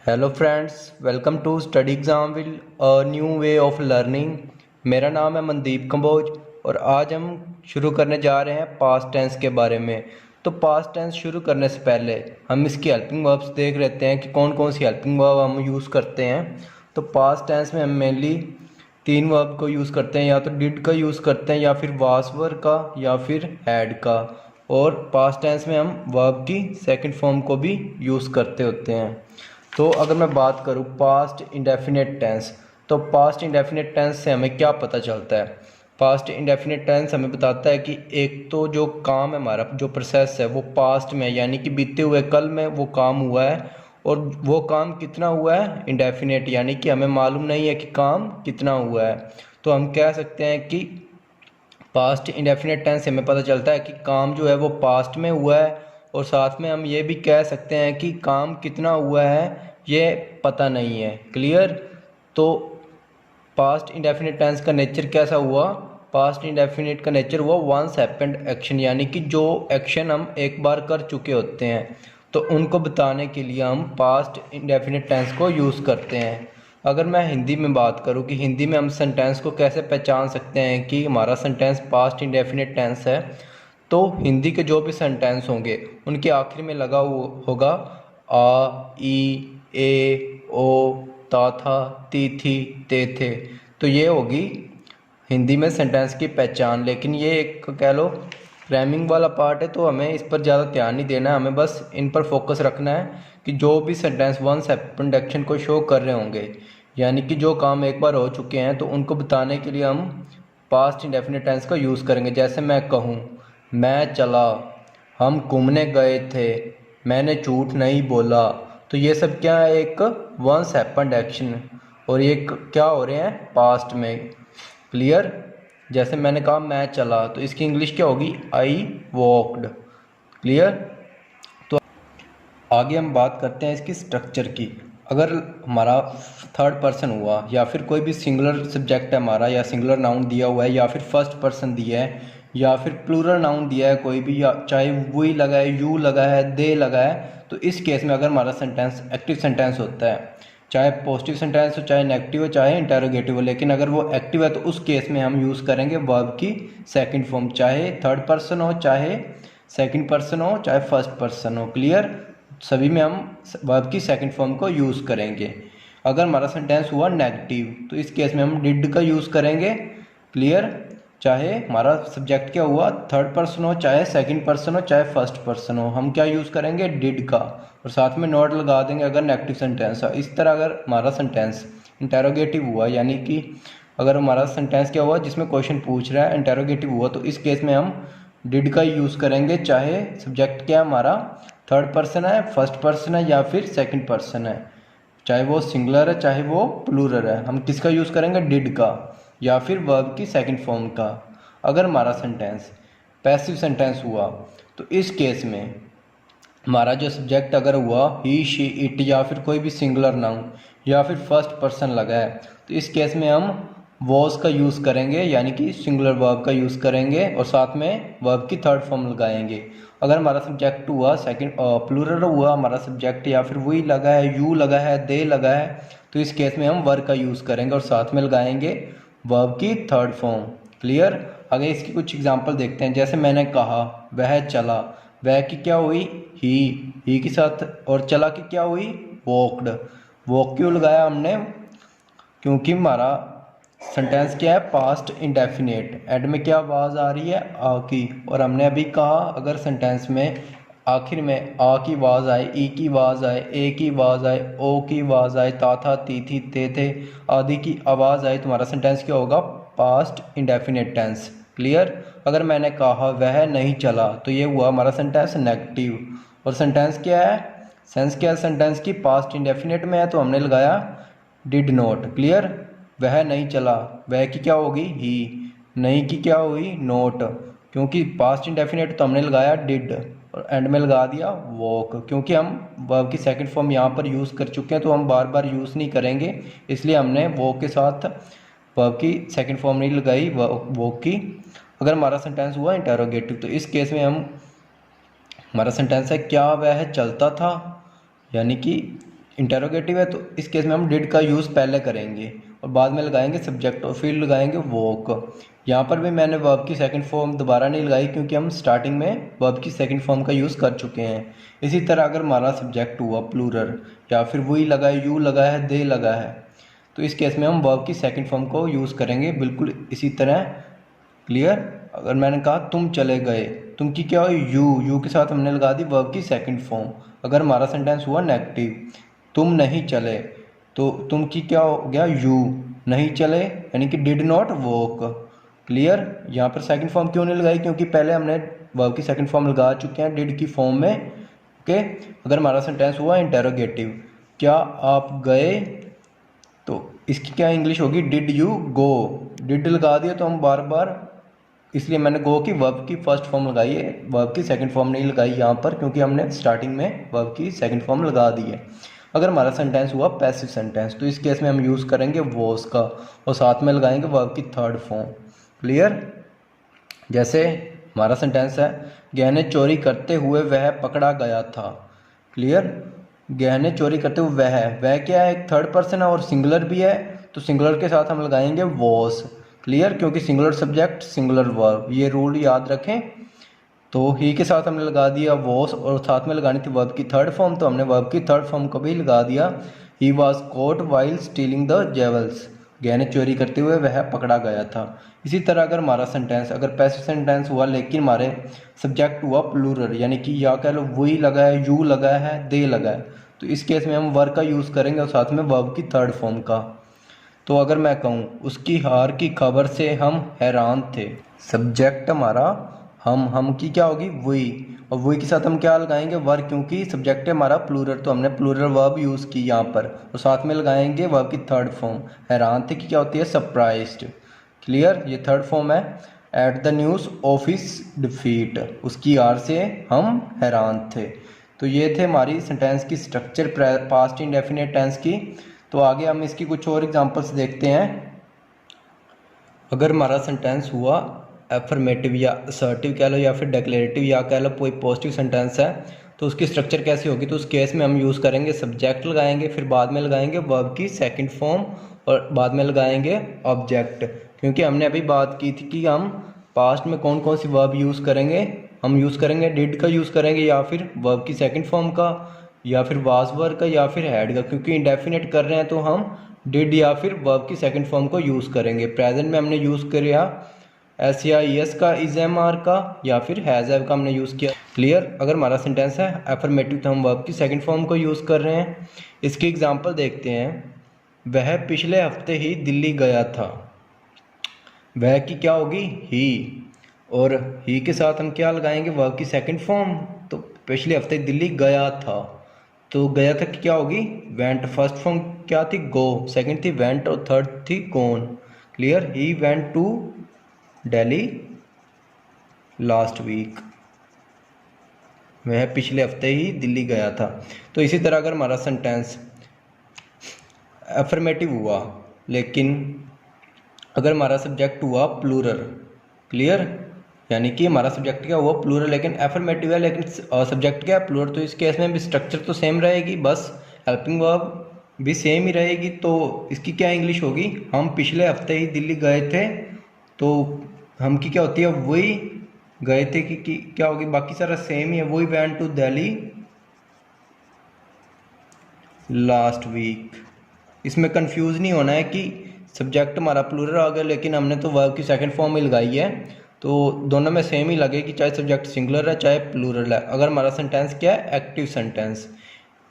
Hello friends, welcome to study exam will a new way of learning. मेरा नाम है मनदीप कंबोज और आज हम शुरू करने जा रहे हैं पास्ट टेंस के बारे में। तो पास्ट टेंस शुरू करने से पहले हम इसकी हेल्पिंग वर्ब्स देख लेते हैं कि कौन कौन सी हेल्पिंग वर्ब हम यूज़ करते हैं। तो पास्ट टेंस में हम मेनली तीन वर्ब को यूज़ करते हैं, या तो डिड का यूज़ करते हैं, या फिर वास वर का, या फिर हैड का। और पास्ट टेंस में हम वर्ब की सेकंड फॉर्म को भी यूज़ करते होते हैं। तो अगर मैं बात करूँ पास्ट इंडेफिनिट टेंस, तो पास्ट इंडेफिनिट टेंस से हमें क्या पता चलता है। पास्ट इंडेफिनिट टेंस हमें बताता है कि एक तो जो काम है, हमारा जो प्रोसेस है वो पास्ट में, यानी कि बीते हुए कल में वो काम हुआ है, और वो काम कितना हुआ है इंडेफिनिट, यानी कि हमें मालूम नहीं है कि काम कितना हुआ है। तो हम कह सकते हैं कि पास्ट इंडेफिनिट टेंस से हमें पता चलता है कि काम जो है वो पास्ट में हुआ है, और साथ में हम ये भी कह सकते हैं कि काम कितना हुआ है ये पता नहीं है। क्लियर। तो पास्ट इंडेफिनिट टेंस का नेचर कैसा हुआ। पास्ट इंडेफिनिट का नेचर हुआ वंस हैपेंड एक्शन, यानी कि जो एक्शन हम एक बार कर चुके होते हैं तो उनको बताने के लिए हम पास्ट इंडेफिनिट टेंस को यूज़ करते हैं। अगर मैं हिंदी में बात करूं कि हिंदी में हम सेंटेंस को कैसे पहचान सकते हैं कि हमारा सेंटेंस पास्ट इंडेफिनिट टेंस है, तो हिंदी के जो भी सेंटेंस होंगे उनके आखिर में लगा होगा आ, ई, ए, ओ, ता था, ती थी, ते थे। तो ये होगी हिंदी में सेंटेंस की पहचान। लेकिन ये एक कह लो रैमिंग वाला पार्ट है, तो हमें इस पर ज़्यादा ध्यान नहीं देना है, हमें बस इन पर फोकस रखना है कि जो भी सेंटेंस वंस हैपेंड एक्शन को शो कर रहे होंगे, यानी कि जो काम एक बार हो चुके हैं, तो उनको बताने के लिए हम पास्ट इंडेफिनिट टेंस का यूज़ करेंगे। जैसे मैं कहूँ मैं चला, हम घूमने गए थे, मैंने झूठ नहीं बोला। तो ये सब क्या है, एक वंस हैपेंड एक्शन, और ये क्या हो रहे हैं पास्ट में। क्लियर। जैसे मैंने कहा मैं चला, तो इसकी इंग्लिश क्या होगी, आई वॉकड। क्लियर। तो आगे हम बात करते हैं इसकी स्ट्रक्चर की। अगर हमारा थर्ड पर्सन हुआ, या फिर कोई भी सिंगुलर सब्जेक्ट है हमारा, या सिंगुलर नाउन दिया हुआ है, या फिर फर्स्ट पर्सन दिया है, या फिर प्लूरल नाउन दिया है कोई भी, या चाहे वी लगा है, यू लगा है, दे लगा है, तो इस केस में अगर हमारा सेंटेंस एक्टिव सेंटेंस होता है, चाहे पॉजिटिव सेंटेंस हो, चाहे नेगेटिव हो, चाहे इंटेरोगेटिव हो, लेकिन अगर वो एक्टिव है तो उस केस में हम यूज़ करेंगे वर्ब की सेकंड फॉर्म, चाहे थर्ड पर्सन हो, चाहे सेकंड पर्सन हो, चाहे फर्स्ट पर्सन हो। क्लियर। सभी में हम वर्ब की सेकंड फॉर्म को यूज़ करेंगे। अगर हमारा सेंटेंस हुआ नेगेटिव, तो इस केस में हम डिड का यूज़ करेंगे। क्लियर। चाहे हमारा सब्जेक्ट क्या हुआ, थर्ड पर्सन हो, चाहे सेकंड पर्सन हो, चाहे फर्स्ट पर्सन हो, हम क्या यूज़ करेंगे, डिड का, और साथ में नॉट लगा देंगे अगर नेगेटिव सेंटेंस है। इस तरह अगर हमारा सेंटेंस इंटेरोगेटिव हुआ, यानी कि अगर हमारा सेंटेंस क्या हुआ जिसमें क्वेश्चन पूछ रहा है इंटेरोगेटिव हुआ, तो इस केस में हम डिड का यूज़ करेंगे, चाहे सब्जेक्ट क्या हमारा थर्ड पर्सन है, फर्स्ट पर्सन है, या फिर सेकंड पर्सन है, चाहे वो सिंगुलर है, चाहे वो प्लूरल है, हम किसका यूज़ करेंगे, डिड का, या फिर वर्ब की सेकंड फॉर्म का। अगर हमारा सेंटेंस पैसिव सेंटेंस हुआ, तो इस केस में हमारा जो सब्जेक्ट अगर हुआ ही, शी, इट, या फिर कोई भी सिंगुलर नाउन, या फिर फर्स्ट पर्सन लगा है, तो इस केस में हम वॉज का यूज़ करेंगे, यानी कि सिंगुलर वर्ब का यूज़ करेंगे, और साथ में वर्ब की थर्ड फॉर्म लगाएंगे। अगर हमारा सब्जेक्ट हुआ सेकंड प्लूरल हुआ हमारा सब्जेक्ट, या फिर वी लगा है, यू लगा है, दे लगा है, तो इस केस में हम वर्ब का यूज़ करेंगे और साथ में लगाएंगे वर्ब की थर्ड फॉर्म। क्लियर। आगे इसकी कुछ एग्जांपल देखते हैं। जैसे मैंने कहा वह चला, वह की क्या हुई, ही के साथ, और चला की क्या हुई, वॉकड। वॉक क्यों लगाया हमने, क्योंकि हमारा सेंटेंस क्या है, पास्ट इंडेफिनिट, एंड में क्या आवाज़ आ रही है, आ की, और हमने अभी कहा अगर सेंटेंस में आखिर में आ की आवाज़ आए, ई की आवाज़ आए, ए की आवाज़ आए, ओ की आवाज़ आए, ता था, ती थी, ते थे आदि की आवाज़ आए, तुम्हारा सेंटेंस क्या होगा, पास्ट इंडेफिनिट टेंस। क्लियर। अगर मैंने कहा वह नहीं चला, तो ये हुआ हमारा सेंटेंस नेगेटिव, और सेंटेंस क्या है, सेंस क्या है सेंटेंस की, पास्ट इंडेफिनिट में है, तो हमने लगाया डिड नॉट। क्लियर। वह नहीं चला, वह की क्या होगी, ही, नहीं की क्या हुई, नॉट, क्योंकि पास्ट इंडेफिनिट तो हमने लगाया डिड, और एंड में लगा दिया वॉक, क्योंकि हम वर्ब की सेकंड फॉर्म यहाँ पर यूज़ कर चुके हैं, तो हम बार बार यूज़ नहीं करेंगे, इसलिए हमने वॉक के साथ वर्ब की सेकंड फॉर्म नहीं लगाई वॉक की। अगर हमारा सेंटेंस हुआ इंटेरोगेटिव, तो इस केस में हम हमारा सेंटेंस है क्या वह चलता था, यानी कि इंटेरोगेटिव है तो इस केस में हम डिड का यूज़ पहले करेंगे और बाद में लगाएंगे सब्जेक्ट और फिर लगाएंगे वॉक। यहाँ पर भी मैंने वर्ब की सेकंड फॉर्म दोबारा नहीं लगाई क्योंकि हम स्टार्टिंग में वर्ब की सेकंड फॉर्म का यूज़ कर चुके हैं। इसी तरह अगर हमारा सब्जेक्ट हुआ प्लूरल या फिर वही लगा है, यू लगा है, दे लगा है, तो इस केस में हम वर्ब की सेकंड फॉर्म को यूज़ करेंगे बिल्कुल इसी तरह। क्लियर। अगर मैंने कहा तुम चले गए, तुम की क्या हुई, यू के साथ हमने लगा दी वर्ब की सेकंड फॉर्म। अगर हमारा सेंटेंस हुआ नेगेटिव, तुम नहीं चले, तो तुम की क्या हो गया, यू नहीं चले, यानी कि डिड नॉट वॉक। क्लियर। यहाँ पर सेकंड फॉर्म क्यों नहीं लगाई, क्योंकि पहले हमने वर्ब की सेकंड फॉर्म लगा चुके हैं डिड की फॉर्म में। ओके। अगर हमारा सेंटेंस हुआ इंटेरोगेटिव, क्या आप गए, तो इसकी क्या इंग्लिश होगी, डिड यू गो। डिड लगा दिया तो हम बार बार, इसलिए मैंने गो की वर्ब की फर्स्ट फॉर्म लगाई है, वर्ब की सेकंड फॉर्म नहीं लगाई यहाँ पर, क्योंकि हमने स्टार्टिंग में वर्ब की सेकंड फॉर्म लगा दी है। अगर हमारा सेंटेंस हुआ पैसिव सेंटेंस, तो इस केस में हम यूज़ करेंगे वॉज का और साथ में लगाएंगे वर्ब की थर्ड फॉर्म। क्लियर। जैसे हमारा सेंटेंस है, गहने चोरी करते हुए वह पकड़ा गया था। क्लियर। गहने चोरी करते हुए वह क्या है, एक थर्ड पर्सन है और सिंगुलर भी है, तो सिंगुलर के साथ हम लगाएंगे वॉज। क्लियर। क्योंकि सिंगुलर सब्जेक्ट सिंगुलर वर्ब, ये रूल याद रखें। तो ही के साथ हमने लगा दिया वॉस और साथ में लगानी थी वर्ब की थर्ड फॉर्म, तो हमने वर्ब की थर्ड फॉर्म को भी लगा दिया। He was caught while stealing the jewels, गहने चोरी करते हुए वह पकड़ा गया था। इसी तरह अगर हमारा सेंटेंस, अगर पैसिव सेंटेंस हुआ लेकिन हमारे सब्जेक्ट हुआ प्लूरल, यानी कि या कह लो वही लगा है, यू लगा है, दे लगा है, तो इस केस में हम वर्ब का यूज़ करेंगे और साथ में वर्ब की थर्ड फॉर्म का। तो अगर मैं कहूँ उसकी हार की खबर से हम हैरान थे, सब्जेक्ट हमारा हम की क्या होगी, वही, और वही के साथ हम क्या लगाएंगे, वर्ब, क्योंकि सब्जेक्ट है हमारा प्लूरल, तो हमने प्लूरल वर्ब यूज़ की यहाँ पर, और साथ में लगाएंगे वर्ब की थर्ड फॉर्म। हैरान थे की क्या होती है, सरप्राइज्ड। क्लियर। ये थर्ड फॉर्म है। At the news of his defeat, उसकी हार से हम हैरान थे। तो ये थे हमारी सेंटेंस की स्ट्रक्चर पास्ट इंडेफिनिट टेंस की। तो आगे हम इसकी कुछ और एग्जांपल्स देखते हैं। अगर हमारा सेंटेंस हुआ एफर्मेटिव या असर्टिव कह लो या फिर डिक्लेरेटिव या कह लो कोई पॉजिटिव सेंटेंस है, तो उसकी स्ट्रक्चर कैसी होगी, तो उस केस में हम यूज़ करेंगे सब्जेक्ट लगाएंगे, फिर बाद में लगाएंगे वर्ब की सेकंड फॉर्म और बाद में लगाएंगे ऑब्जेक्ट। क्योंकि हमने अभी बात की थी कि हम पास्ट में कौन कौन सी वर्ब यूज़ करेंगे, हम यूज़ करेंगे डिड का यूज़ करेंगे या फिर वर्ब की सेकंड फॉर्म का या फिर वाज वर्ब का या फिर हैड का। क्योंकि इंडेफिनेट कर रहे हैं तो हम डिड या फिर वर्ब की सेकंड फॉर्म को यूज़ करेंगे। प्रेजेंट में हमने यूज़ किया एस या ई एस का, इज एम आर का या फिर हैज़ हैव का हमने यूज़ किया। क्लियर। अगर हमारा सेंटेंस है एफर्मेटिव तो हम वर्ब की सेकंड फॉर्म को यूज़ कर रहे हैं। इसकी एग्जांपल देखते हैं। वह पिछले हफ्ते ही दिल्ली गया था, वह की क्या होगी, ही, और ही के साथ हम क्या लगाएंगे, वर्ब की सेकंड फॉर्म। तो पिछले हफ्ते दिल्ली गया था, तो गया था कि क्या होगी, वेंट। फर्स्ट फॉर्म क्या थी, गो, सेकंड थी वेंट और थर्ड थी gone. Clear. He went to Delhi last week, वह पिछले हफ्ते ही दिल्ली गया था। तो इसी तरह अगर हमारा सेंटेंस अफर्मेटिव हुआ लेकिन अगर हमारा सब्जेक्ट हुआ प्लूरल, क्लियर, यानी कि हमारा सब्जेक्ट क्या हुआ प्लूरल लेकिन एफर्मेटिव है लेकिन सब्जेक्ट क्या है प्लूरल, तो इस केस में भी स्ट्रक्चर तो सेम रहेगी, बस हेल्पिंग वर्ब भी सेम ही रहेगी। तो इसकी क्या इंग्लिश होगी, हम पिछले हफ्ते ही दिल्ली गए थे, तो हम की क्या होती है, वही गए थे कि क्या होगी, बाकी सारा सेम ही है, वही went to Delhi last week. इसमें कंफ्यूज नहीं होना है कि सब्जेक्ट हमारा प्लूरल आ गया लेकिन हमने तो वर्ब की सेकंड फॉर्म ही लगाई है, तो दोनों में सेम ही लगेगी, चाहे सब्जेक्ट सिंगुलर है चाहे प्लूरल है। अगर हमारा सेंटेंस क्या है, एक्टिव सेंटेंस।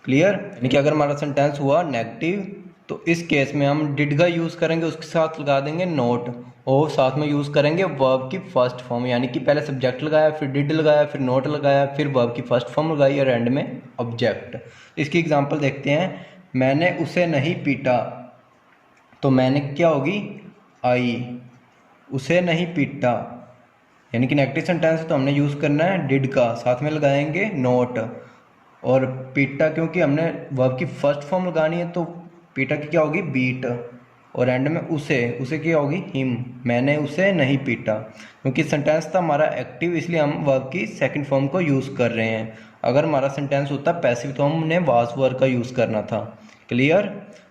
क्लियर। यानी कि अगर हमारा सेंटेंस हुआ नेगेटिव तो इस केस में हम डिड का यूज़ करेंगे, उसके साथ लगा देंगे नोट और साथ में यूज़ करेंगे वर्ब की फर्स्ट फॉर्म, यानी कि पहले सब्जेक्ट लगाया फिर डिड लगाया फिर नोट लगाया फिर वर्ब की फर्स्ट फॉर्म लगाई और एंड में ऑब्जेक्ट। इसकी एग्जांपल देखते हैं। मैंने उसे नहीं पीटा, तो मैंने क्या होगी, आई, उसे नहीं पीटा, यानी कि नेगेटिव सेंटेंस है तो हमने यूज़ करना है डिड का, साथ में लगाएंगे नोट, और पीटा क्योंकि हमने वर्ब की फर्स्ट फॉर्म लगानी है तो पीटा की क्या होगी, बीट, और एंड में उसे क्या होगी, हिम, मैंने उसे नहीं पीटा। क्योंकि सेंटेंस था हमारा एक्टिव इसलिए हम वर्ब की सेकंड फॉर्म को यूज़ कर रहे हैं। अगर हमारा सेंटेंस होता पैसिव तो हमने वाज वर का यूज़ करना था। क्लियर।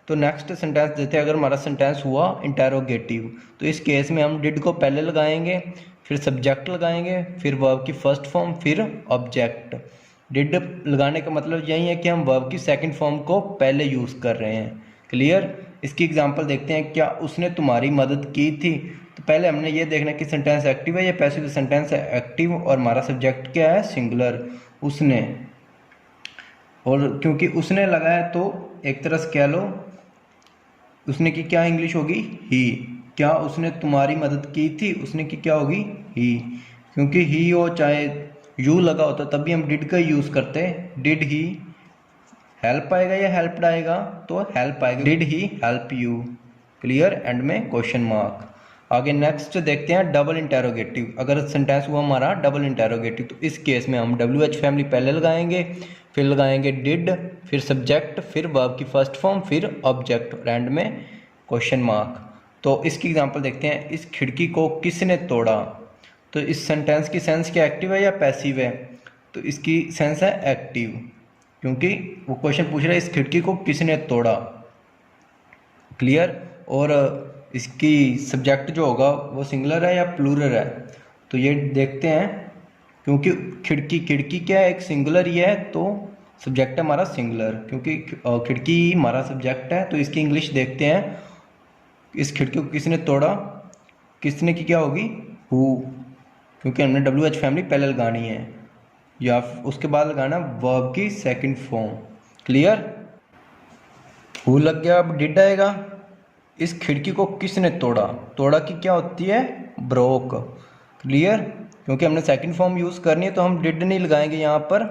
तो नेक्स्ट सेंटेंस देते हैं, अगर हमारा सेंटेंस हुआ इंटेरोगेटिव तो इस केस में हम डिड को पहले लगाएंगे, फिर सब्जेक्ट लगाएंगे, फिर वर्ब की फर्स्ट फॉर्म, फिर ऑब्जेक्ट। डिड लगाने का मतलब यही है कि हम वर्ब की सेकंड फॉर्म को पहले यूज़ कर रहे हैं। क्लियर। इसकी एग्जांपल देखते हैं, क्या उसने तुम्हारी मदद की थी। तो पहले हमने ये देखना कि सेंटेंस एक्टिव है या पैसिव। सेंटेंस है एक्टिव और हमारा सब्जेक्ट क्या है, सिंगुलर, उसने। और क्योंकि उसने लगाया तो एक तरह से कह लो उसने की क्या इंग्लिश होगी, ही। क्या उसने तुम्हारी मदद की थी, उसने की क्या होगी, ही। क्योंकि ही हो चाहे यू लगा होता तब भी हम डिड का यूज़ करते। डिड ही हेल्प आएगा या हेल्प्ड आएगा, तो हेल्प आएगा। Did he help you. Clear. And में क्वेश्चन मार्क। आगे नेक्स्ट देखते हैं डबल इंटेरोगेटिव। अगर सेंटेंस हुआ हमारा डबल इंटेरोगेटिव तो इस केस में हम WH फैमिली पहले लगाएंगे, फिर लगाएंगे डिड, फिर सब्जेक्ट, फिर वर्ब की फर्स्ट फॉर्म, फिर ऑब्जेक्ट और एंड में क्वेश्चन मार्क। तो इसकी एग्जांपल देखते हैं, इस खिड़की को किसने तोड़ा। तो इस सेंटेंस की सेंस क्या एक्टिव है या पैसिव है, तो इसकी सेंस है एक्टिव, क्योंकि वो क्वेश्चन पूछ रहा है इस खिड़की को किसने तोड़ा। क्लियर। और इसकी सब्जेक्ट जो होगा वो सिंगुलर है या प्लूरल है, तो ये देखते हैं। क्योंकि खिड़की खिड़की क्या है, एक सिंगुलर ही है, तो सब्जेक्ट है हमारा सिंगुलर। क्योंकि खिड़की हमारा सब्जेक्ट है तो इसकी इंग्लिश देखते हैं। इस खिड़की को किसने तोड़ा, किसने की क्या होगी, हु। क्योंकि हमने WH फैमिली पहले लगानी है, या उसके बाद लगाना वर्ब की सेकंड फॉर्म। क्लियर। हु लग गया, अब डिड आएगा। इस खिड़की को किसने तोड़ा, तोड़ा की क्या होती है, ब्रोक। क्लियर। क्योंकि हमने सेकंड फॉर्म यूज़ करनी है तो हम डिड नहीं लगाएंगे यहाँ पर।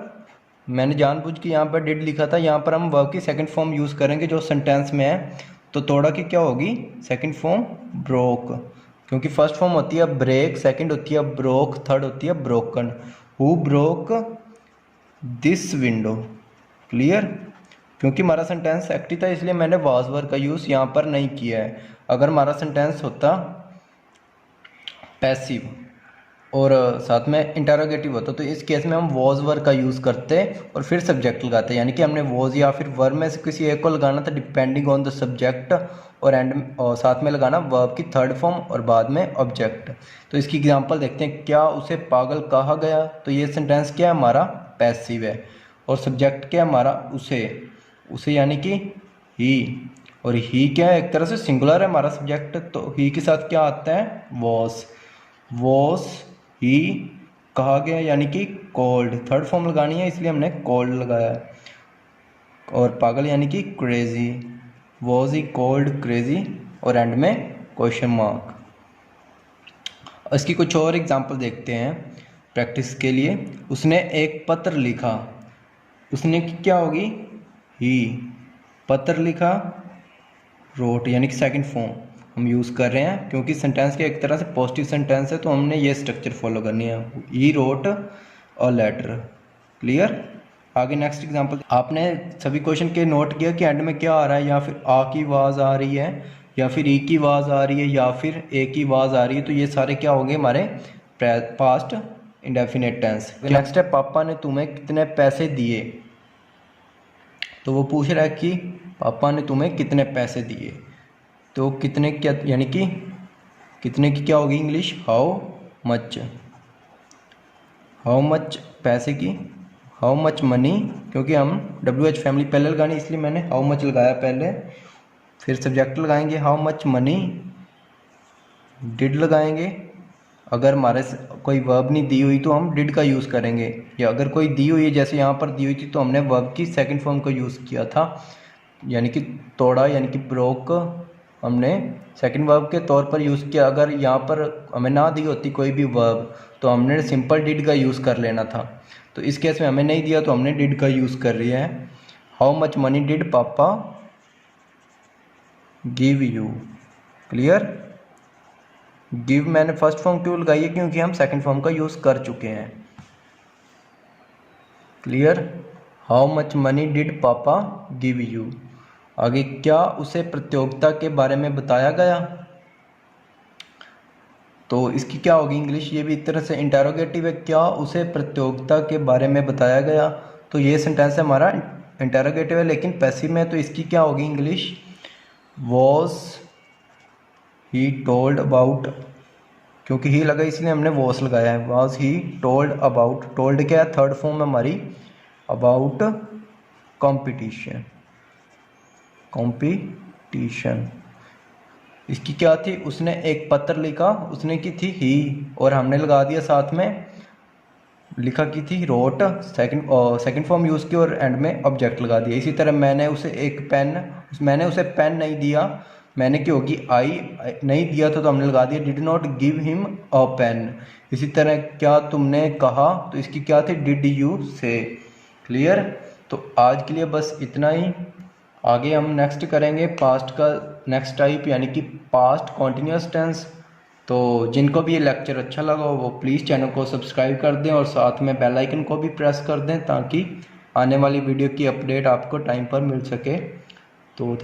मैंने जानबूझ के यहाँ पर डिड लिखा था, यहाँ पर हम वर्ब की सेकंड फॉर्म यूज़ करेंगे जो सेंटेंस में है। तो तोड़ा की क्या होगी, सेकंड फॉर्म ब्रोक। क्योंकि फर्स्ट फॉर्म होती है ब्रेक, सेकंड होती है ब्रोक, थर्ड होती है broken. Who broke this window. Clear. क्योंकि हमारा सेंटेंस एक्टिव था इसलिए मैंने वाज वर का यूज़ यहाँ पर नहीं किया है। अगर हमारा सेंटेंस होता पैसिव और साथ में इंटरोगेटिव होता तो इस केस में हम वॉज वर का यूज़ करते और फिर सब्जेक्ट लगाते, यानी कि हमने वॉज या फिर वर में से किसी एक को लगाना था डिपेंडिंग ऑन द सब्जेक्ट, और एंड और साथ में लगाना वर्ब की थर्ड फॉर्म और बाद में ऑब्जेक्ट। तो इसकी एग्जांपल देखते हैं, क्या उसे पागल कहा गया। तो ये सेंटेंस क्या है, हमारा पैसिव है और सब्जेक्ट क्या है हमारा, उसे। उसे यानी कि ही, और ही क्या है, एक तरह से सिंगुलर है हमारा सब्जेक्ट, तो ही के साथ क्या आता है, वॉस। वॉस ही कहा गया यानी कि कोल्ड, थर्ड फॉर्म लगानी है इसलिए हमने कोल्ड लगाया। और पागल यानी कि crazy, was he cold crazy, और एंड में क्वेश्चन मार्क। इसकी कुछ और एग्जांपल देखते हैं प्रैक्टिस के लिए। उसने एक पत्र लिखा, उसने की क्या होगी, ही। पत्र लिखा, रोट, यानी कि सेकंड फॉर्म हम यूज़ कर रहे हैं क्योंकि सेंटेंस के एक तरह से पॉजिटिव सेंटेंस है तो हमने ये स्ट्रक्चर फॉलो करनी है, he wrote a letter. Clear. आगे नेक्स्ट एग्जांपल, आपने सभी क्वेश्चन के नोट किया कि एंड में क्या आ रहा है, या फिर आ की आवाज़ आ रही है, या फिर ई की आवाज़ आ रही है, या फिर ए की आवाज़ आ रही है। तो ये सारे क्या होंगे, हमारे पास्ट इंडेफिनिट टेंस। नेक्स्ट है, पापा ने तुम्हें कितने पैसे दिए। तो वो पूछ रहा है कि पापा ने तुम्हें कितने पैसे दिए, तो कितने क्या, यानी कि कितने की क्या होगी English, how much. How much पैसे की, हाउ मच मनी, क्योंकि हम WH फैमिली पहले लगानी इसलिए मैंने हाउ मच लगाया पहले। फिर सब्जेक्ट लगाएंगे हाउ मच मनी, डिड लगाएंगे। अगर हमारे कोई वर्ब नहीं दी हुई तो हम डिड का यूज़ करेंगे, या अगर कोई दी हुई है जैसे यहाँ पर दी हुई थी तो हमने वर्ब की सेकंड फॉर्म का यूज़ किया था, यानी कि तोड़ा, यानी कि ब्रोक हमने सेकंड वर्ब के तौर पर यूज़ किया। अगर यहाँ पर हमें ना दी होती कोई भी वर्ब तो हमने सिंपल डिड का यूज़ कर लेना था। तो इस केस में हमें नहीं दिया तो हमने डिड का यूज़ कर लिया है। हाउ मच मनी डिड पापा गिव यू। क्लियर। गिव मैंने फर्स्ट फॉर्म क्यों लगाई है, क्योंकि हम सेकंड फॉर्म का यूज़ कर चुके हैं। Clear. How much money did पापा गिव यू। आगे, क्या उसे प्रतियोगिता के बारे में बताया गया। तो इसकी क्या होगी इंग्लिश, ये भी एक तरह से इंटेरोगेटिव है, क्या उसे प्रतियोगिता के बारे में बताया गया। तो ये सेंटेंस है हमारा इंटरोगेटिव है, लेकिन पैसिव में तो इसकी क्या होगी English, was he told about, क्योंकि ही लगा इसलिए हमने वॉस लगाया है। Was he told about, told क्या है, थर्ड फॉर्म हमारी, अबाउट कंपटीशन, कंपटीशन। इसकी क्या थी, उसने एक पत्र लिखा, उसने की थी ही, और हमने लगा दिया साथ में, लिखा की थी रोट, सेकंड फॉर्म यूज़ की और एंड में ऑब्जेक्ट लगा दिया। इसी तरह मैंने उसे एक पेन, मैंने उसे पेन नहीं दिया, मैंने की होगी आई, नहीं दिया था तो हमने लगा दिया did not give him a pen. इसी तरह क्या तुमने कहा, तो इसकी क्या थी, डिड यू से। क्लियर। तो आज के लिए बस इतना ही। आगे हम नेक्स्ट करेंगे पास्ट का नेक्स्ट टाइप, यानी कि पास्ट कॉन्टिन्यूस टेंस। तो जिनको भी ये लेक्चर अच्छा लगा वो प्लीज़ चैनल को सब्सक्राइब कर दें और साथ में बेल आइकन को भी प्रेस कर दें, ताकि आने वाली वीडियो की अपडेट आपको टाइम पर मिल सके। तो थैंक